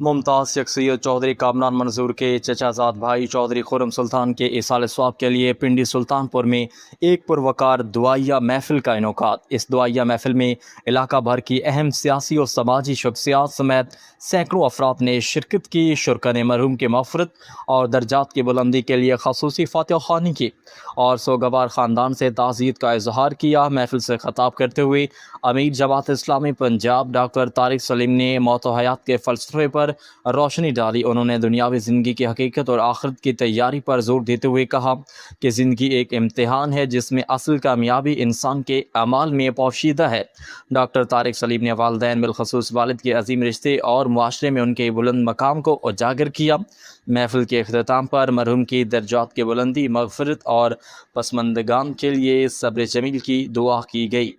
ممتاز شخصیت چودھری کامران منظور کے چچا زاد بھائی چودھری خرم سلطان کے ایصال ثواب کے لیے پنڈی سلطان پور میں ایک پروقار دعائیہ محفل کا انعقاد۔ اس دعائیہ محفل میں علاقہ بھر کی اہم سیاسی اور سماجی شخصیات سمیت سینکڑوں افراد نے شرکت کی۔ شرکا نے مرحوم کی مغفرت اور درجات کی بلندی کے لیے خصوصی فاتحہ خوانی کی اور سوگوار خاندان سے تعزیت کا اظہار کیا۔ محفل سے خطاب کرتے ہوئے امیر جماعت اسلامی پنجاب ڈاکٹر طارق سلیم نے موت و حیات کے فلسفے پر روشنی ڈالی۔ انہوں نے دنیاوی زندگی کی حقیقت اور آخرت کی تیاری پر زور دیتے ہوئے کہا کہ زندگی ایک امتحان ہے جس میں اصل کامیابی انسان کے اعمال میں پوشیدہ ہے۔ ڈاکٹر طارق سلیم نے والدین بالخصوص والد کے عظیم رشتے اور معاشرے میں ان کے بلند مقام کو اجاگر کیا۔ محفل کے اختتام پر مرحوم کی درجات کی بلندی، مغفرت اور پسماندگان کے لیے صبر جمیل کی دعا کی گئی۔